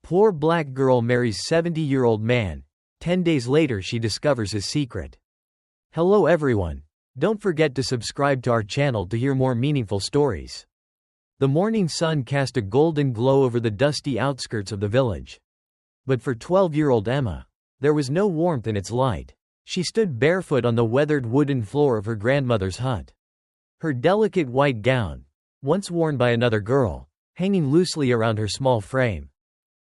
Poor black girl marries 70-year-old man. 10 days later she discovers his secret. Hello everyone. Don't forget to subscribe to our channel to hear more meaningful stories. The morning sun cast a golden glow over the dusty outskirts of the village. But for 12-year-old Emma, there was no warmth in its light. She stood barefoot on the weathered wooden floor of her grandmother's hut. Her delicate white gown, once worn by another girl, hanging loosely around her small frame.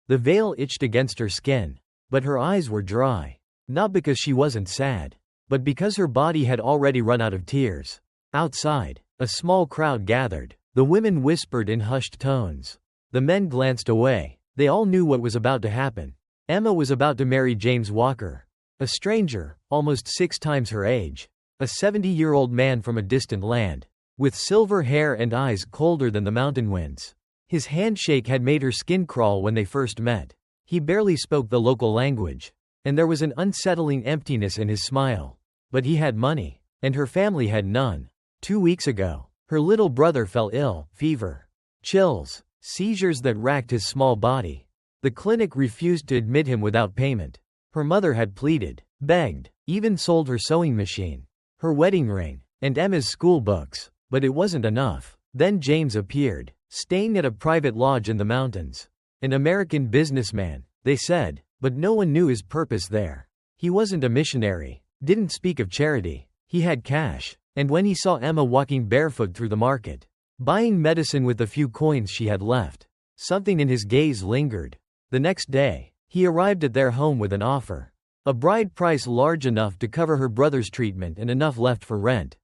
The veil itched against her skin, but her eyes were dry, not because she wasn't sad, but because her body had already run out of tears. Outside, a small crowd gathered. The women whispered in hushed tones. The men glanced away. They all knew what was about to happen. Emma was about to marry James Walker, a stranger, almost 6 times her age, a 70-year-old man from a distant land, with silver hair and eyes colder than the mountain winds. His handshake had made her skin crawl when they first met. He barely spoke the local language, and there was an unsettling emptiness in his smile. But he had money, and her family had none. 2 weeks ago, her little brother fell ill, fever, chills, seizures that racked his small body. The clinic refused to admit him without payment. Her mother had pleaded, begged, even sold her sewing machine, her wedding ring, and Emma's school books, but it wasn't enough. Then James appeared, staying at a private lodge in the mountains. An American businessman, they said, but no one knew his purpose there. He wasn't a missionary, didn't speak of charity. He had cash, and when he saw Emma walking barefoot through the market, buying medicine with the few coins she had left, something in his gaze lingered. The next day, he arrived at their home with an offer. A bride price large enough to cover her brother's treatment and enough left for rent,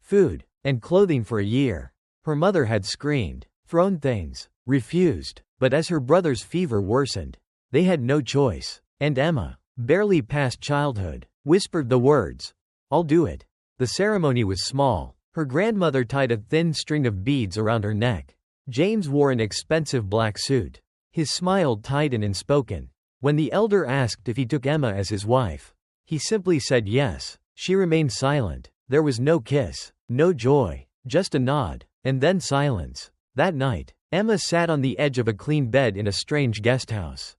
food, and clothing for a year. Her mother had screamed, thrown things, refused, but as her brother's fever worsened, they had no choice. And Emma, barely past childhood, whispered the words, "I'll do it." The ceremony was small. Her grandmother tied a thin string of beads around her neck. James wore an expensive black suit. His smile tightened and spoken. When the elder asked if he took Emma as his wife, he simply said yes. She remained silent. There was no kiss, no joy, just a nod, and then silence. That night, Emma sat on the edge of a clean bed in a strange guest house.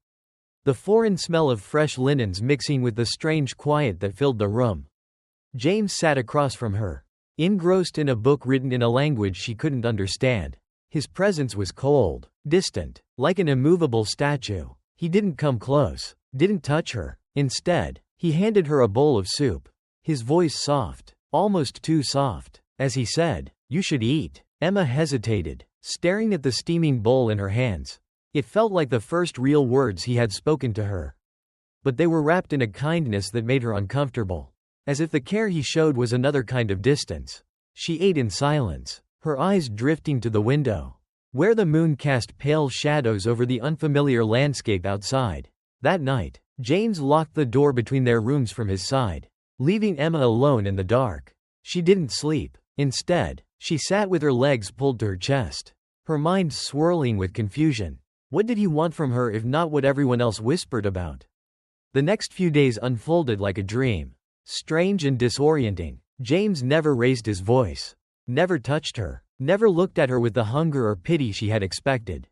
The foreign smell of fresh linens mixing with the strange quiet that filled the room. James sat across from her, engrossed in a book written in a language she couldn't understand. His presence was cold, distant, like an immovable statue. He didn't come close, didn't touch her. Instead, he handed her a bowl of soup. His voice soft, almost too soft. As he said, "You should eat." Emma hesitated, staring at the steaming bowl in her hands. It felt like the first real words he had spoken to her. But they were wrapped in a kindness that made her uncomfortable, as if the care he showed was another kind of distance. She ate in silence, her eyes drifting to the window, where the moon cast pale shadows over the unfamiliar landscape outside. That night, James locked the door between their rooms from his side, leaving Emma alone in the dark. She didn't sleep. Instead, she sat with her legs pulled to her chest, her mind swirling with confusion. What did he want from her if not what everyone else whispered about? The next few days unfolded like a dream, strange and disorienting. James never raised his voice, never touched her, never looked at her with the hunger or pity she had expected.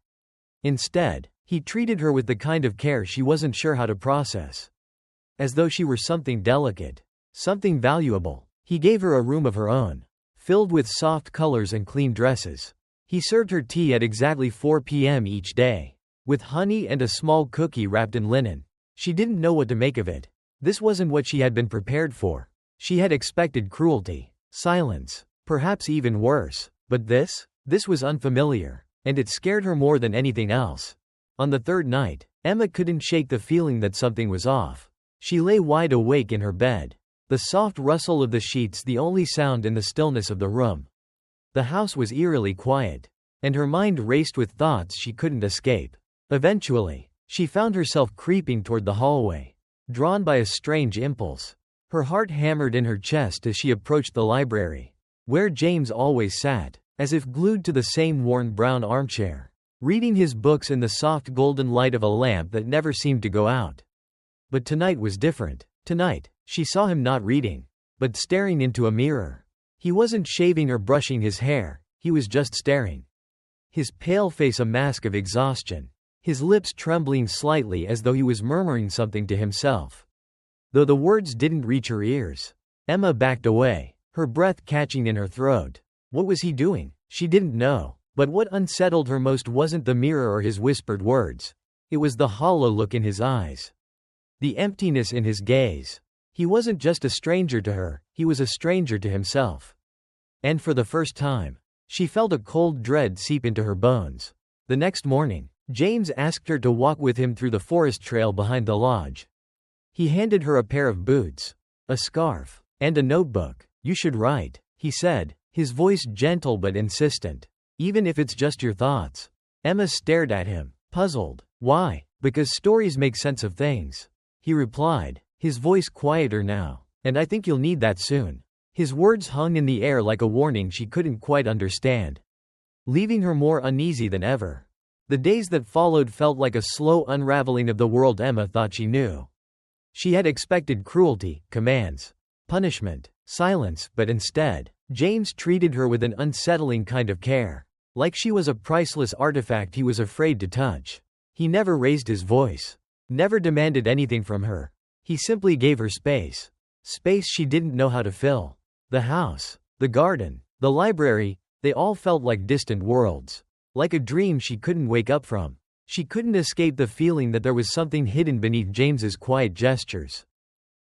Instead, he treated her with the kind of care she wasn't sure how to process. As though she were something delicate, something valuable. He gave her a room of her own, filled with soft colors and clean dresses. He served her tea at exactly 4 p.m. each day, with honey and a small cookie wrapped in linen. She didn't know what to make of it. This wasn't what she had been prepared for. She had expected cruelty, silence, perhaps even worse. But this was unfamiliar, and it scared her more than anything else. On the third night, Emma couldn't shake the feeling that something was off. She lay wide awake in her bed, the soft rustle of the sheets the only sound in the stillness of the room. The house was eerily quiet, and her mind raced with thoughts she couldn't escape. Eventually, she found herself creeping toward the hallway, drawn by a strange impulse. Her heart hammered in her chest as she approached the library, where James always sat, as if glued to the same worn brown armchair, reading his books in the soft golden light of a lamp that never seemed to go out. But tonight was different. Tonight, she saw him not reading, but staring into a mirror. He wasn't shaving or brushing his hair, he was just staring. His pale face a mask of exhaustion. his lips trembling slightly as though he was murmuring something to himself. Though the words didn't reach her ears, Emma backed away, her breath catching in her throat. What was he doing? She didn't know. But what unsettled her most wasn't the mirror or his whispered words. It was the hollow look in his eyes. The emptiness in his gaze. He wasn't just a stranger to her, he was a stranger to himself. And for the first time, she felt a cold dread seep into her bones. The next morning, James asked her to walk with him through the forest trail behind the lodge. He handed her a pair of boots, a scarf, and a notebook. "You should write," he said, his voice gentle but insistent. "Even if it's just your thoughts." Emma stared at him, puzzled. "Why?" "Because stories make sense of things," he replied, his voice quieter now. "And I think you'll need that soon." His words hung in the air like a warning she couldn't quite understand, leaving her more uneasy than ever. The days that followed felt like a slow unraveling of the world Emma thought she knew. She had expected cruelty, commands, punishment, silence, but instead, James treated her with an unsettling kind of care. Like she was a priceless artifact he was afraid to touch. He never raised his voice, never demanded anything from her. He simply gave her space. Space she didn't know how to fill. The house, the garden, the library, they all felt like distant worlds. Like a dream she couldn't wake up from. She couldn't escape the feeling that there was something hidden beneath James's quiet gestures.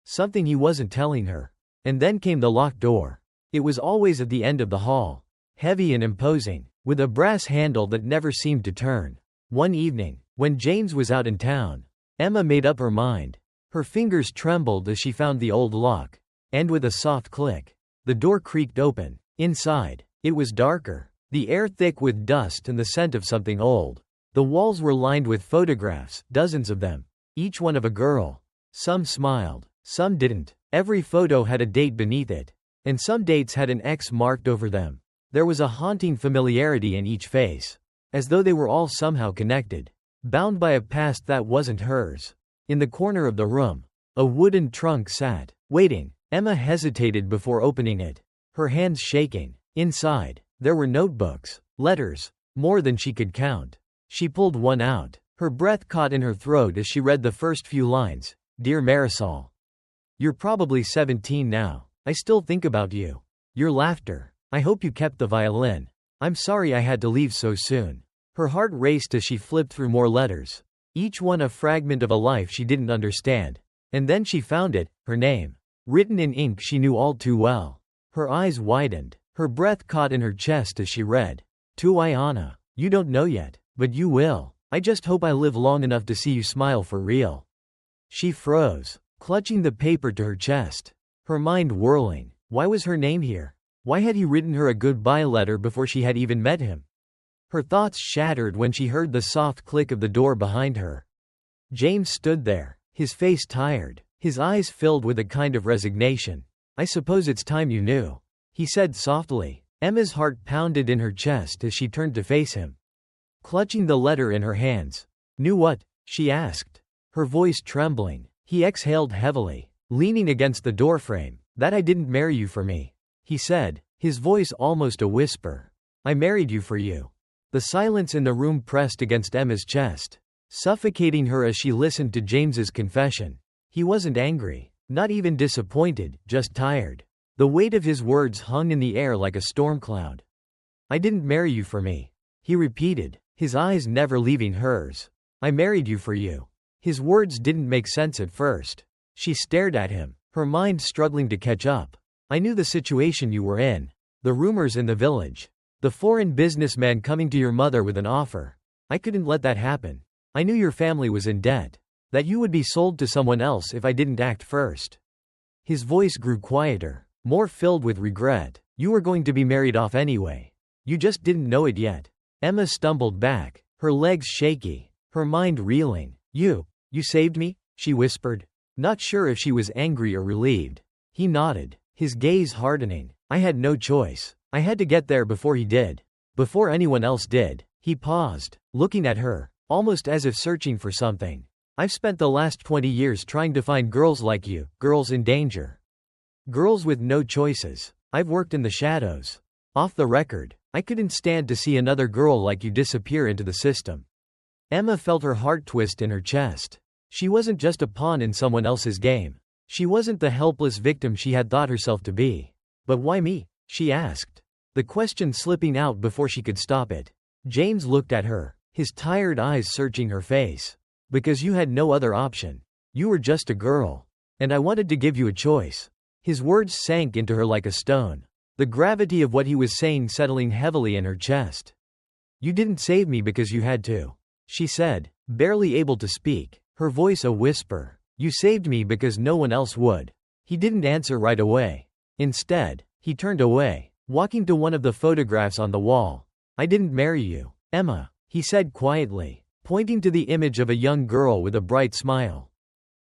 Something he wasn't telling her. And then came the locked door. It was always at the end of the hall, heavy and imposing, with a brass handle that never seemed to turn. One evening, when James was out in town, Emma made up her mind. Her fingers trembled as she found the old lock, and with a soft click, the door creaked open. Inside, it was darker, the air thick with dust and the scent of something old. The walls were lined with photographs, dozens of them, each one of a girl. Some smiled, some didn't. Every photo had a date beneath it, and some dates had an X marked over them. There was a haunting familiarity in each face, as though they were all somehow connected, bound by a past that wasn't hers. In the corner of the room, a wooden trunk sat, waiting. Emma hesitated before opening it, her hands shaking. Inside, there were notebooks, letters, more than she could count. She pulled one out, her breath caught in her throat as she read the first few lines. "Dear Marisol, you're probably 17 now. I still think about you. Your laughter. I hope you kept the violin. I'm sorry I had to leave so soon." Her heart raced as she flipped through more letters, each one a fragment of a life she didn't understand. And then she found it, her name, written in ink she knew all too well. Her eyes widened, her breath caught in her chest as she read. "To Iana, you don't know yet, but you will. I just hope I live long enough to see you smile for real." She froze, clutching the paper to her chest, her mind whirling. Why was her name here? Why had he written her a goodbye letter before she had even met him? Her thoughts shattered when she heard the soft click of the door behind her. James stood there, his face tired, his eyes filled with a kind of resignation. "I suppose it's time you knew," he said softly. Emma's heart pounded in her chest as she turned to face him, clutching the letter in her hands. "Knew what?" she asked, her voice trembling. He exhaled heavily, leaning against the doorframe. "That I didn't marry you for me," he said, his voice almost a whisper. "I married you for you." The silence in the room pressed against Emma's chest, suffocating her as she listened to James's confession. He wasn't angry, not even disappointed, just tired. The weight of his words hung in the air like a storm cloud. "I didn't marry you for me," he repeated, his eyes never leaving hers. "I married you for you." His words didn't make sense at first. She stared at him, her mind struggling to catch up. "I knew the situation you were in. The rumors in the village. The foreign businessman coming to your mother with an offer. I couldn't let that happen. I knew your family was in debt. That you would be sold to someone else if I didn't act first." His voice grew quieter, more filled with regret. "You were going to be married off anyway. You just didn't know it yet." Emma stumbled back, her legs shaky, her mind reeling. You saved me?" she whispered, not sure if she was angry or relieved. He nodded, his gaze hardening. "I had no choice. I had to get there before he did. Before anyone else did." He paused, looking at her, almost as if searching for something. "I've spent the last 20 years trying to find girls like you, girls in danger. Girls with no choices. I've worked in the shadows. Off the record, I couldn't stand to see another girl like you disappear into the system." Emma felt her heart twist in her chest. She wasn't just a pawn in someone else's game. She wasn't the helpless victim she had thought herself to be. But why me? She asked, the question slipping out before she could stop it. James looked at her, his tired eyes searching her face. Because you had no other option. You were just a girl. And I wanted to give you a choice. His words sank into her like a stone, the gravity of what he was saying settling heavily in her chest. You didn't save me because you had to, she said, barely able to speak, her voice a whisper. You saved me because no one else would. He didn't answer right away. Instead, he turned away, walking to one of the photographs on the wall. I didn't marry you, Emma, he said quietly, pointing to the image of a young girl with a bright smile.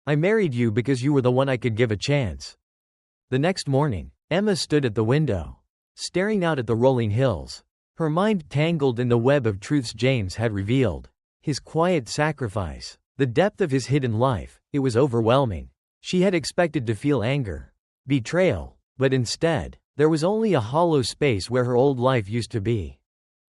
I married you because you were the one I could give a chance. The next morning, Emma stood at the window, staring out at the rolling hills, her mind tangled in the web of truths James had revealed. His quiet sacrifice, the depth of his hidden life, it was overwhelming. She had expected to feel anger, betrayal, but instead, there was only a hollow space where her old life used to be.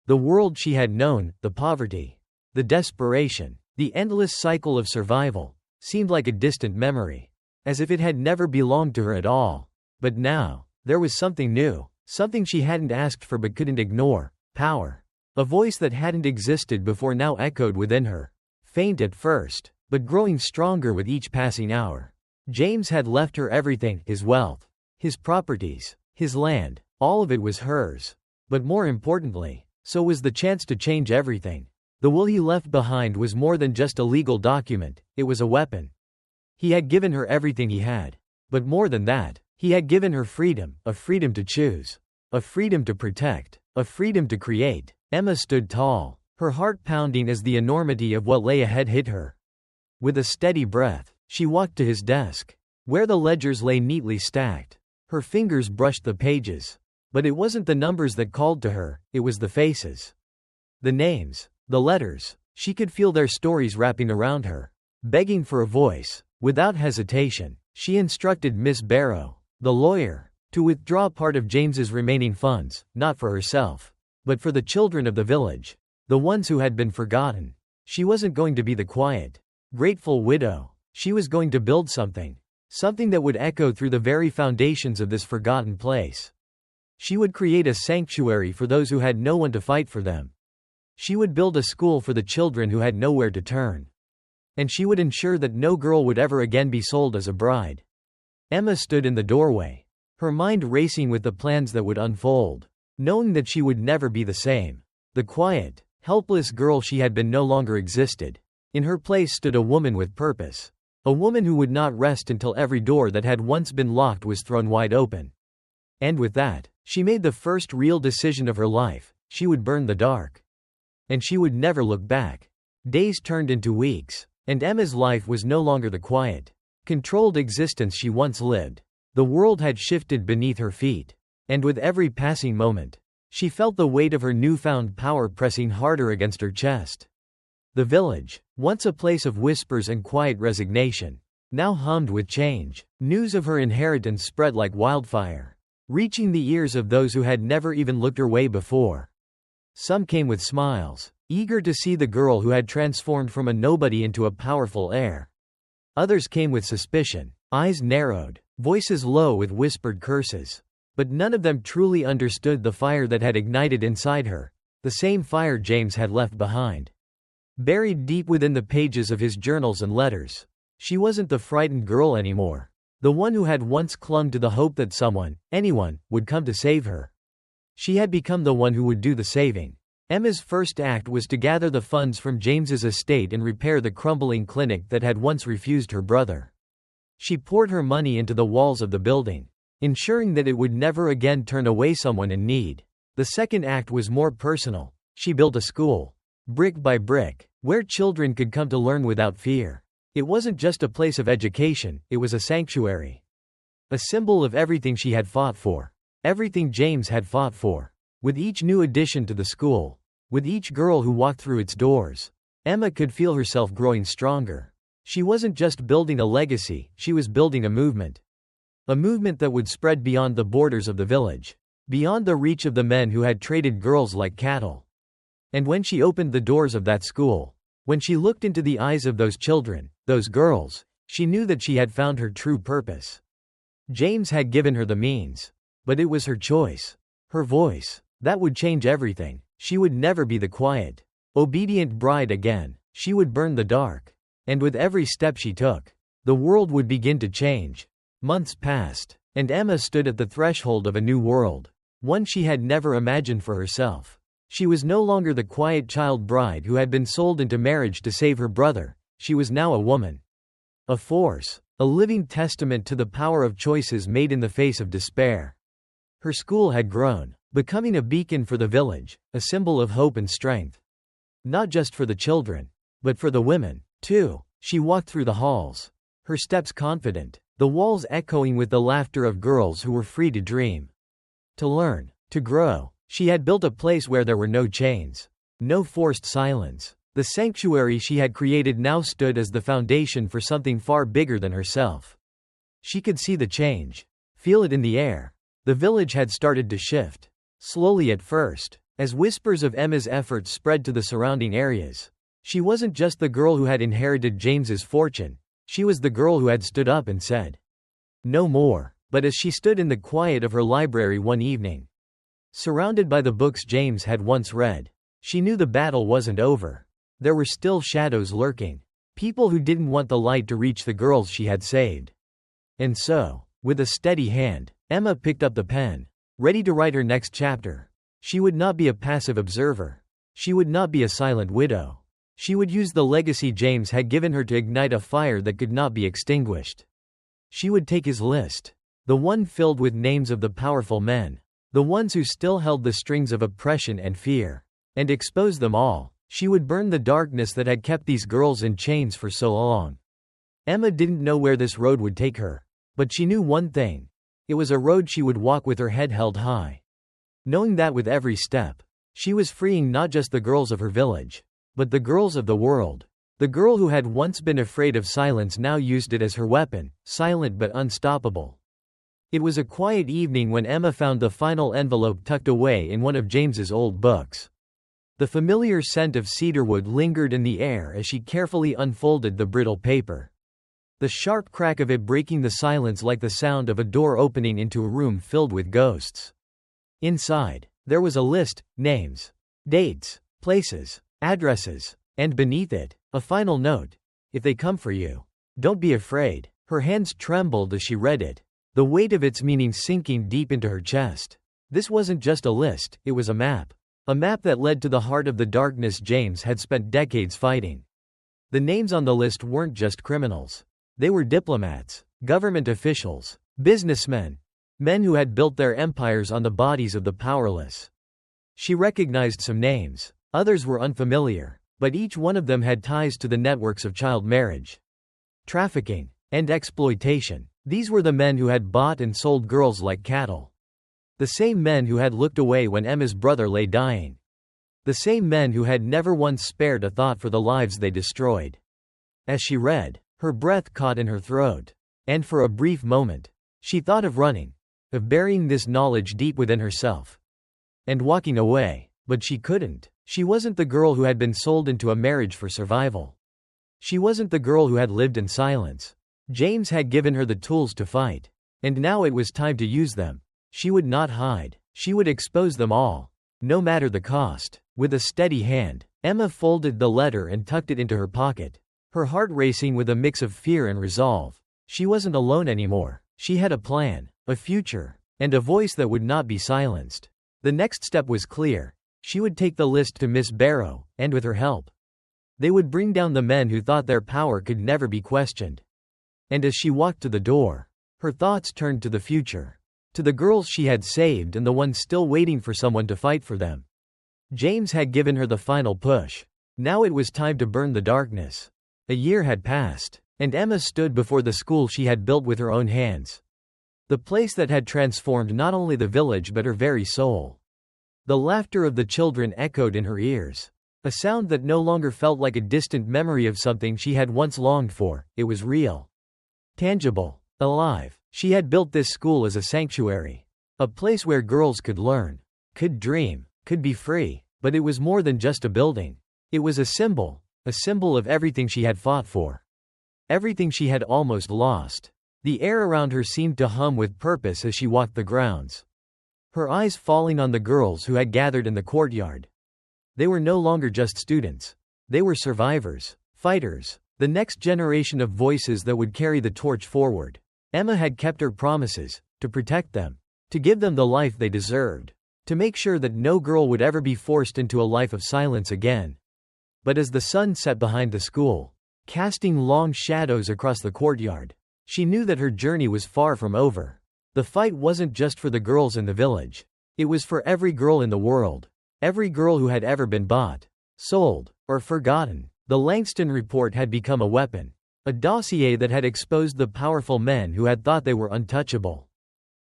The world she had known, the poverty, the desperation, the endless cycle of survival, seemed like a distant memory, as if it had never belonged to her at all. But now, there was something new, something she hadn't asked for but couldn't ignore, power. A voice that hadn't existed before now echoed within her, faint at first, but growing stronger with each passing hour. James had left her everything, his wealth, his properties, his land, all of it was hers. But more importantly, so was the chance to change everything. The will he left behind was more than just a legal document, it was a weapon. He had given her everything he had. But more than that, he had given her freedom, a freedom to choose, a freedom to protect, a freedom to create. Emma stood tall, her heart pounding as the enormity of what lay ahead hit her. With a steady breath, she walked to his desk, where the ledgers lay neatly stacked. Her fingers brushed the pages. But it wasn't the numbers that called to her, it was the faces. The names, the letters, she could feel their stories wrapping around her. Begging for a voice, without hesitation, she instructed Miss Barrow, the lawyer, to withdraw part of James's remaining funds, not for herself, but for the children of the village, the ones who had been forgotten. She wasn't going to be the quiet, grateful widow. She was going to build something that would echo through the very foundations of this forgotten place. She would create a sanctuary for those who had no one to fight for them. She would build a school for the children who had nowhere to turn. And she would ensure that no girl would ever again be sold as a bride. Emma stood in the doorway, her mind racing with the plans that would unfold, knowing that she would never be the same. The quiet, helpless girl she had been no longer existed. In her place stood a woman with purpose. A woman who would not rest until every door that had once been locked was thrown wide open. And with that, she made the first real decision of her life. She would burn the dark. And she would never look back. Days turned into weeks, and Emma's life was no longer the quiet, controlled existence she once lived. The world had shifted beneath her feet. And with every passing moment, she felt the weight of her newfound power pressing harder against her chest. The village, once a place of whispers and quiet resignation, now hummed with change. News of her inheritance spread like wildfire, reaching the ears of those who had never even looked her way before. Some came with smiles, eager to see the girl who had transformed from a nobody into a powerful heir. Others came with suspicion, eyes narrowed, voices low with whispered curses. But none of them truly understood the fire that had ignited inside her, the same fire James had left behind. Buried deep within the pages of his journals and letters, she wasn't the frightened girl anymore. The one who had once clung to the hope that someone, anyone, would come to save her. She had become the one who would do the saving. Emma's first act was to gather the funds from James's estate and repair the crumbling clinic that had once refused her brother. She poured her money into the walls of the building, ensuring that it would never again turn away someone in need. The second act was more personal. She built a school, brick by brick, where children could come to learn without fear. It wasn't just a place of education, it was a sanctuary. A symbol of everything she had fought for. Everything James had fought for. With each new addition to the school, with each girl who walked through its doors, Emma could feel herself growing stronger. She wasn't just building a legacy, she was building a movement. A movement that would spread beyond the borders of the village, beyond the reach of the men who had traded girls like cattle. And when she opened the doors of that school, When she looked into the eyes of those children, those girls, she knew that she had found her true purpose. James had given her the means. But it was her choice. Her voice. That would change everything. She would never be the quiet, obedient bride again. She would burn the dark. And with every step she took, the world would begin to change. Months passed, and Emma stood at the threshold of a new world. One she had never imagined for herself. She was no longer the quiet child bride who had been sold into marriage to save her brother. She was now a woman. A force. A living testament to the power of choices made in the face of despair. Her school had grown, becoming a beacon for the village, a symbol of hope and strength. Not just for the children, but for the women, too. She walked through the halls, her steps confident, the walls echoing with the laughter of girls who were free to dream, to learn, to grow. She had built a place where there were no chains, no forced silence. The sanctuary she had created now stood as the foundation for something far bigger than herself. She could see the change, feel it in the air. The village had started to shift, slowly at first, as whispers of Emma's efforts spread to the surrounding areas. She wasn't just the girl who had inherited James's fortune, she was the girl who had stood up and said, "No more." But as she stood in the quiet of her library one evening, surrounded by the books James had once read, she knew the battle wasn't over. There were still shadows lurking, people who didn't want the light to reach the girls she had saved. And so, with a steady hand, Emma picked up the pen, ready to write her next chapter. She would not be a passive observer. She would not be a silent widow. She would use the legacy James had given her to ignite a fire that could not be extinguished. She would take his list, the one filled with names of the powerful men, the ones who still held the strings of oppression and fear, and expose them all. She would burn the darkness that had kept these girls in chains for so long. Emma didn't know where this road would take her, but she knew one thing. It was a road she would walk with her head held high, knowing that with every step, she was freeing not just the girls of her village, but the girls of the world. The girl who had once been afraid of silence now used it as her weapon, silent but unstoppable. It was a quiet evening when Emma found the final envelope tucked away in one of James's old books. The familiar scent of cedarwood lingered in the air as she carefully unfolded the brittle paper, the sharp crack of it breaking the silence like the sound of a door opening into a room filled with ghosts. Inside, there was a list, names, dates, places, addresses, and beneath it, a final note. If they come for you, don't be afraid. Her hands trembled as she read it, the weight of its meaning sinking deep into her chest. This wasn't just a list, it was a map. A map that led to the heart of the darkness James had spent decades fighting. The names on the list weren't just criminals. They were diplomats, government officials, businessmen, men who had built their empires on the bodies of the powerless. She recognized some names. Others were unfamiliar, but each one of them had ties to the networks of child marriage, trafficking, and exploitation. These were the men who had bought and sold girls like cattle. The same men who had looked away when Emma's brother lay dying. The same men who had never once spared a thought for the lives they destroyed. As she read, her breath caught in her throat, and for a brief moment, she thought of running, of burying this knowledge deep within herself, and walking away, but she couldn't. She wasn't the girl who had been sold into a marriage for survival. She wasn't the girl who had lived in silence. James had given her the tools to fight, and now it was time to use them. She would not hide. She would expose them all, no matter the cost. With a steady hand, Emma folded the letter and tucked it into her pocket, her heart racing with a mix of fear and resolve. She wasn't alone anymore. She had a plan, a future, and a voice that would not be silenced. The next step was clear. She would take the list to Miss Barrow, and with her help, they would bring down the men who thought their power could never be questioned. And as she walked to the door, her thoughts turned to the future. To the girls she had saved and the ones still waiting for someone to fight for them. James had given her the final push. Now it was time to burn the darkness. A year had passed, and Emma stood before the school she had built with her own hands. The place that had transformed not only the village but her very soul. The laughter of the children echoed in her ears. A sound that no longer felt like a distant memory of something she had once longed for. It was real, tangible, alive. She had built this school as a sanctuary. A place where girls could learn, could dream, could be free. But it was more than just a building. It was a symbol, a symbol of everything she had fought for. Everything she had almost lost. The air around her seemed to hum with purpose as she walked the grounds, her eyes falling on the girls who had gathered in the courtyard. They were no longer just students. They were survivors, fighters, the next generation of voices that would carry the torch forward. Emma had kept her promises, to protect them, to give them the life they deserved, to make sure that no girl would ever be forced into a life of silence again. But as the sun set behind the school, casting long shadows across the courtyard, she knew that her journey was far from over. The fight wasn't just for the girls in the village. It was for every girl in the world. Every girl who had ever been bought, sold, or forgotten. The Langston report had become a weapon, a dossier that had exposed the powerful men who had thought they were untouchable.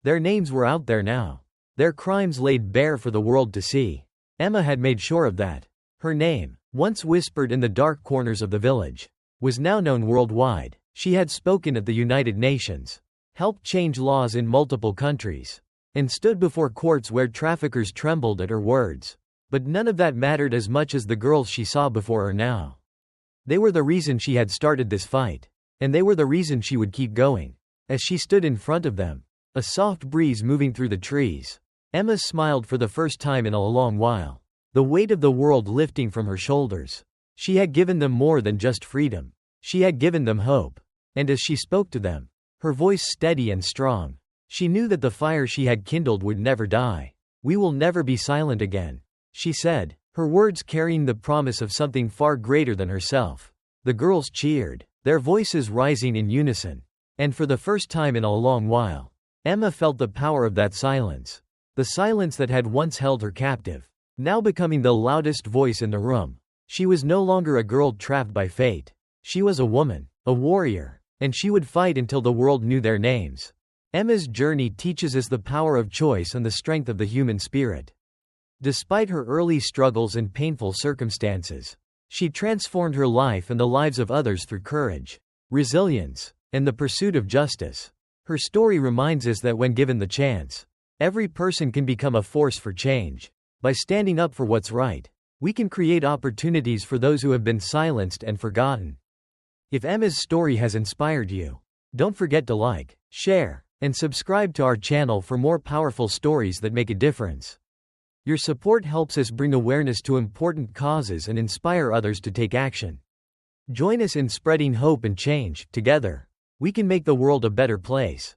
Their names were out there now, their crimes laid bare for the world to see. Emma had made sure of that. Her name, once whispered in the dark corners of the village, was now known worldwide. She had spoken at the United Nations, helped change laws in multiple countries, and stood before courts where traffickers trembled at her words. But none of that mattered as much as the girls she saw before her now. They were the reason she had started this fight, and they were the reason she would keep going. As she stood in front of them, a soft breeze moving through the trees, Emma smiled for the first time in a long while, the weight of the world lifting from her shoulders. She had given them more than just freedom. She had given them hope. And as she spoke to them, her voice steady and strong, she knew that the fire she had kindled would never die. "We will never be silent again," she said, her words carrying the promise of something far greater than herself. The girls cheered, their voices rising in unison. And for the first time in a long while, Emma felt the power of that silence. The silence that had once held her captive, now becoming the loudest voice in the room. She was no longer a girl trapped by fate. She was a woman, a warrior, and she would fight until the world knew their names. Emma's journey teaches us the power of choice and the strength of the human spirit. Despite her early struggles and painful circumstances, she transformed her life and the lives of others through courage, resilience, and the pursuit of justice. Her story reminds us that when given the chance, every person can become a force for change. By standing up for what's right, we can create opportunities for those who have been silenced and forgotten. If Emma's story has inspired you, don't forget to like, share, and subscribe to our channel for more powerful stories that make a difference. Your support helps us bring awareness to important causes and inspire others to take action. Join us in spreading hope and change. Together, we can make the world a better place.